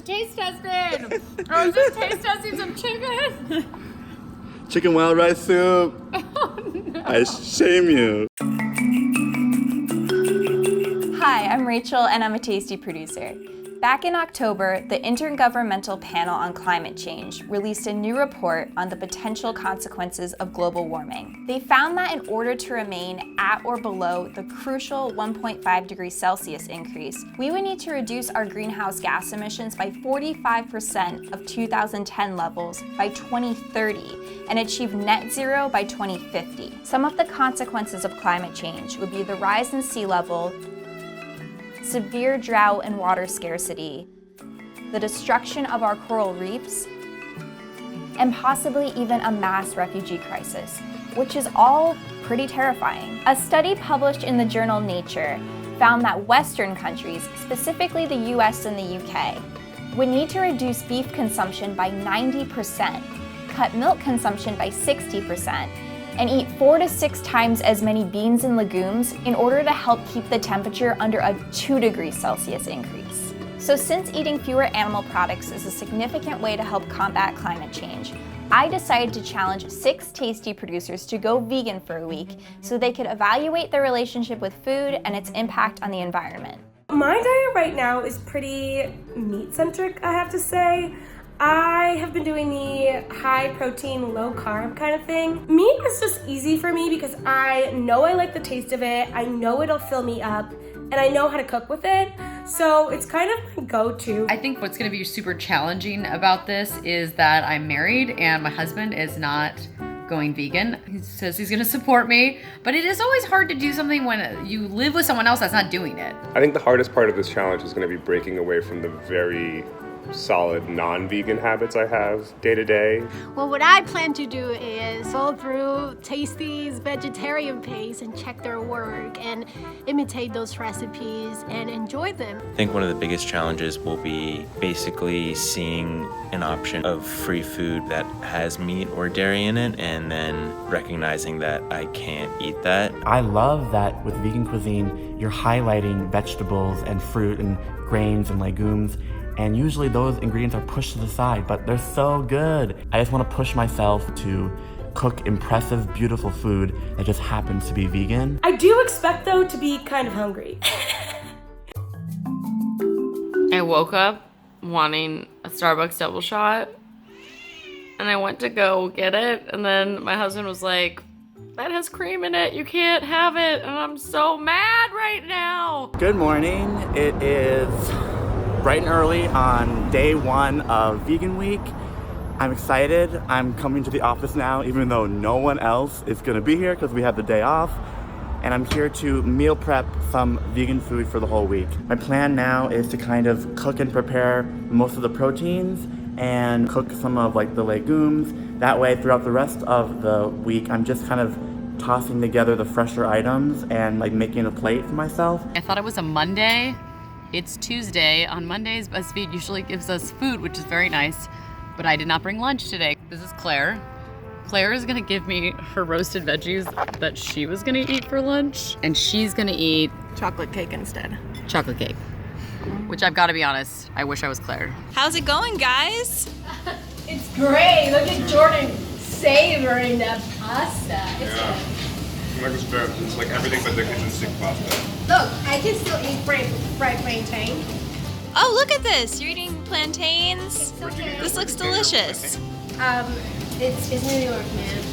taste testing. I was just taste testing some chicken. Chicken wild rice soup. Oh, no. I shame you. Hi, I'm Rachel and I'm a Tasty producer. Back in October, the Intergovernmental Panel on Climate Change released a new report on the potential consequences of global warming. They found that in order to remain at or below the crucial 1.5 degrees Celsius increase, we would need to reduce our greenhouse gas emissions by 45% of 2010 levels by 2030 and achieve net zero by 2050. Some of the consequences of climate change would be the rise in sea level, severe drought and water scarcity, the destruction of our coral reefs, and possibly even a mass refugee crisis, which is all pretty terrifying. A study published in the journal Nature found that Western countries, specifically the US and the UK, would need to reduce beef consumption by 90%, cut milk consumption by 60%, and eat 4 to 6 times as many beans and legumes in order to help keep the temperature under a 2 degrees Celsius increase. So since eating fewer animal products is a significant way to help combat climate change, I decided to challenge 6 Tasty producers to go vegan for a week so they could evaluate their relationship with food and its impact on the environment. My diet right now is pretty meat-centric, I have to say. I have been doing the high protein, low carb kind of thing. Meat is just easy for me because I know I like the taste of it, I know it'll fill me up, and I know how to cook with it. So it's kind of my go-to. I think what's going to be super challenging about this is that I'm married and my husband is not going vegan. He says he's going to support me, but it is always hard to do something when you live with someone else that's not doing it. I think the hardest part of this challenge is going to be breaking away from the very solid non-vegan habits I have day to day. Well, what I plan to do is go through Tasty's vegetarian page and check their work and imitate those recipes and enjoy them. I think one of the biggest challenges will be basically seeing an option of free food that has meat or dairy in it and then recognizing that I can't eat that. I love that with vegan cuisine, you're highlighting vegetables and fruit and grains and legumes. And usually those ingredients are pushed to the side, but they're so good. I just want to push myself to cook impressive, beautiful food that just happens to be vegan. I do expect, though, to be kind of hungry. I woke up wanting a Starbucks double shot, and I went to go get it, and then my husband was like, that has cream in it, you can't have it, and I'm so mad right now. Good morning. It is bright and early on day 1 of Vegan Week. I'm excited. I'm coming to the office now, even though no one else is gonna be here because we have the day off. And I'm here to meal prep some vegan food for the whole week. My plan now is to kind of cook and prepare most of the proteins and cook some of like the legumes. That way, throughout the rest of the week, I'm just kind of tossing together the fresher items and like making a plate for myself. I thought it was a Monday. It's Tuesday. On Mondays, BuzzFeed usually gives us food, which is very nice, but I did not bring lunch today. This is Claire. Claire is gonna give me her roasted veggies that she was gonna eat for lunch, and she's gonna eat Chocolate cake instead. chocolate cake, which I've gotta be honest, I wish I was Claire. How's it going, guys? It's great. Look at Jordan savoring that pasta. It's like everything but the kitchen sink pasta. Look, I can still eat fried plantain. Oh, look at this. You're eating plantains. This looks delicious. It's New York, man.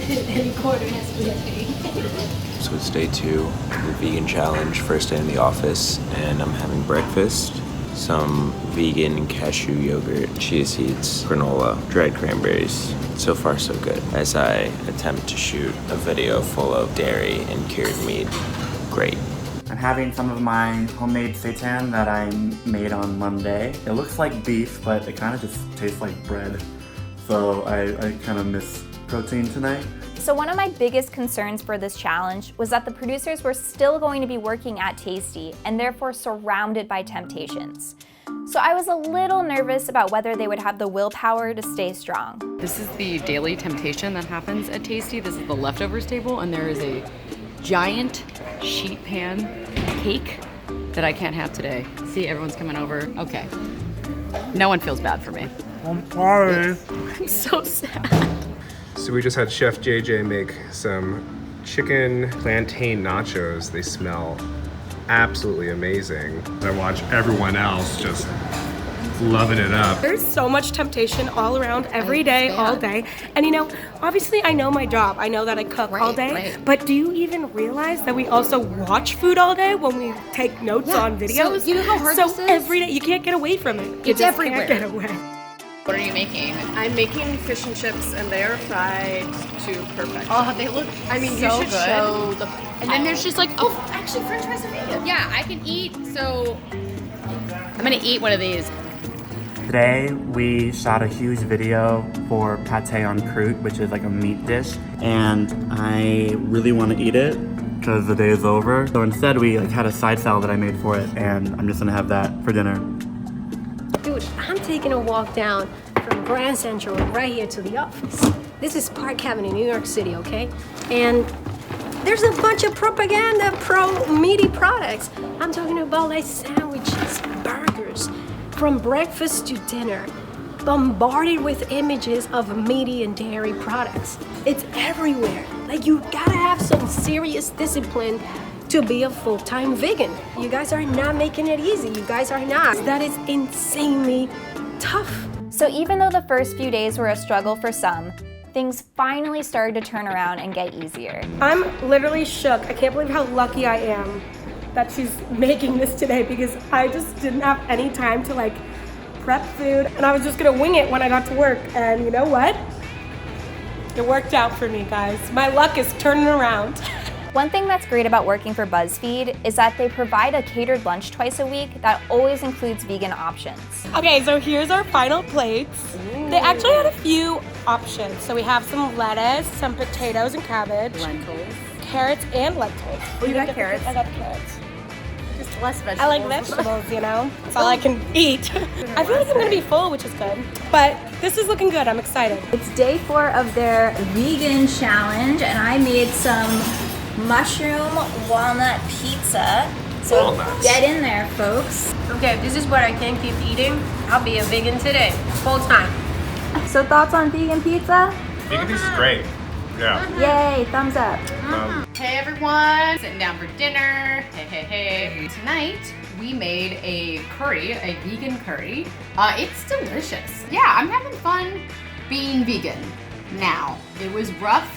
Every quarter has plantain. So it's day 2 of the vegan challenge, first day in the office, and I'm having breakfast. Some vegan cashew yogurt, chia seeds, granola, dried cranberries. So far so good. As I attempt to shoot a video full of dairy and cured meat. Great. I'm having some of my homemade seitan that I made on Monday. It looks like beef, but it kind of just tastes like bread. So I kind of miss protein tonight. So one of my biggest concerns for this challenge was that the producers were still going to be working at Tasty and therefore surrounded by temptations. So I was a little nervous about whether they would have the willpower to stay strong. This is the daily temptation that happens at Tasty. This is the leftovers table, and there is a giant sheet pan cake that I can't have today. See, everyone's coming over. Okay. No one feels bad for me. I'm sorry. I'm so sad. So we just had Chef JJ make some chicken plantain nachos. They smell absolutely amazing. I watch everyone else just loving it up. There's so much temptation all around every day, all day. And you know, obviously I know my job. I know that I cook all day. But do you even realize that we also watch food all day when we take notes on videos? So you know how hard this is? Every day, you can't get away from it. You It's just everywhere. Can't get away. What are you making? I'm making fish and chips, and they are fried to perfection. Oh, they look I mean, so you should good. show the. And then there's just like, oh, actually french fries are vegan. Yeah, I can eat, so I'm gonna eat one of these. Today we shot a huge video for pate en croûte, which is like a meat dish, and I really want to eat it because the day is over. So instead we had a side salad that I made for it, and I'm just gonna have that for dinner. Dude, I'm taking a walk down from Grand Central right here to the office. This is Park Avenue, New York City, okay? And there's a bunch of propaganda pro-meaty products. I'm talking about like sandwiches, burgers, from breakfast to dinner, bombarded with images of meaty and dairy products. It's everywhere. Like, you gotta have some serious discipline to be a full-time vegan. You guys are not making it easy. You guys are not. That is insanely tough. So even though the first few days were a struggle for some, things finally started to turn around and get easier. I'm literally shook. I can't believe how lucky I am that she's making this today, because I just didn't have any time to prep food, and I was just gonna wing it when I got to work. And you know what? It worked out for me, guys. My luck is turning around. One thing that's great about working for BuzzFeed is that they provide a catered lunch twice a week that always includes vegan options. Okay, so here's our final plates. They actually had a few options. So we have some lettuce, some potatoes and cabbage, Lentils. carrots and lentils. Oh, you got carrots? I got carrots. Just less vegetables. I like vegetables, you know? That's all I can eat. I feel like I'm gonna be full, which is good. But this is looking good, I'm excited. It's day 4 of their vegan challenge, and I made some mushroom walnut pizza. So Walnuts. get in there, folks. Okay, if this is what I can't keep eating, I'll be a vegan today, full time. So thoughts on vegan pizza? Vegan pizza is great. Yeah. Yay, thumbs up. Hey everyone, sitting down for dinner. Hey. Tonight we made a curry, a vegan curry. It's delicious. Yeah, I'm having fun being vegan now. It was rough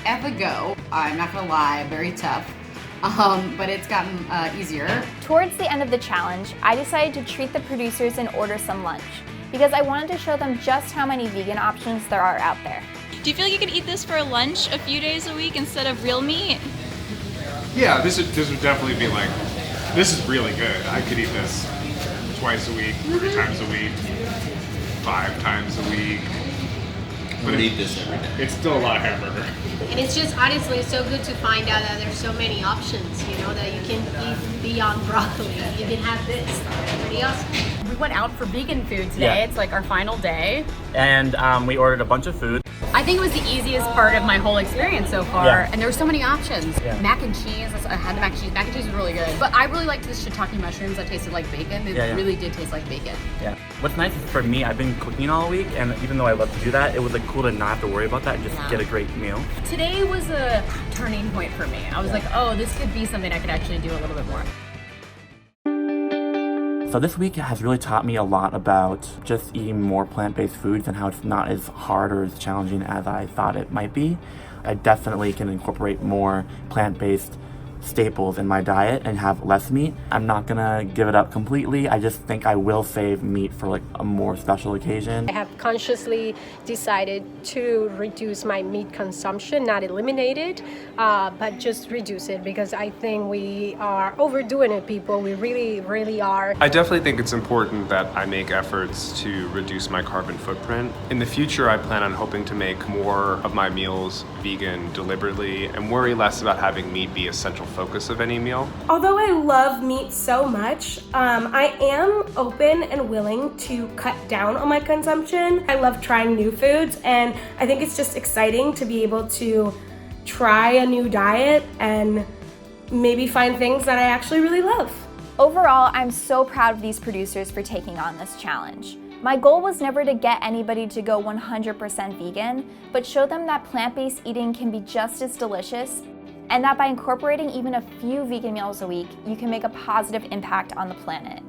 at the go. I'm not gonna lie, very tough. But it's gotten easier. Towards the end of the challenge, I decided to treat the producers and order some lunch because I wanted to show them just how many vegan options there are out there. Do you feel like you could eat this for lunch a few days a week instead of real meat? Yeah, this would definitely be this is really good. I could eat this twice a week, 3 times a week, 5 times a week. But eat this every day. It's still a lot of hamburger. And it's just honestly so good to find out that there's so many options, you know, that you can eat beyond broccoli. You can have this. Pretty awesome. We went out for vegan food today. Yeah. It's like our final day. And we ordered a bunch of food. I think it was the easiest part of my whole experience so far. Yeah. And there were so many options. Yeah. Mac and cheese, I had the mac and cheese. Mac and cheese was really good. But I really liked the shiitake mushrooms that tasted like bacon. It really did taste like bacon. Yeah. What's nice is for me, I've been cooking all week, and even though I love to do that, it was cool to not have to worry about that and just get a great meal. Today was a turning point for me. I was like, oh, this could be something I could actually do a little bit more. So this week has really taught me a lot about just eating more plant-based foods and how it's not as hard or as challenging as I thought it might be. I definitely can incorporate more plant-based staples in my diet and have less meat. I'm not gonna give it up completely. I just think I will save meat for a more special occasion. I have consciously decided to reduce my meat consumption, not eliminate it, but just reduce it, because I think we are overdoing it, people. We really, really are. I definitely think it's important that I make efforts to reduce my carbon footprint. In the future, I plan on hoping to make more of my meals vegan deliberately and worry less about having meat be a central focus of any meal. Although I love meat so much, I am open and willing to cut down on my consumption. I love trying new foods, and I think it's just exciting to be able to try a new diet and maybe find things that I actually really love. Overall, I'm so proud of these producers for taking on this challenge. My goal was never to get anybody to go 100% vegan, but show them that plant-based eating can be just as delicious, and that by incorporating even a few vegan meals a week, you can make a positive impact on the planet.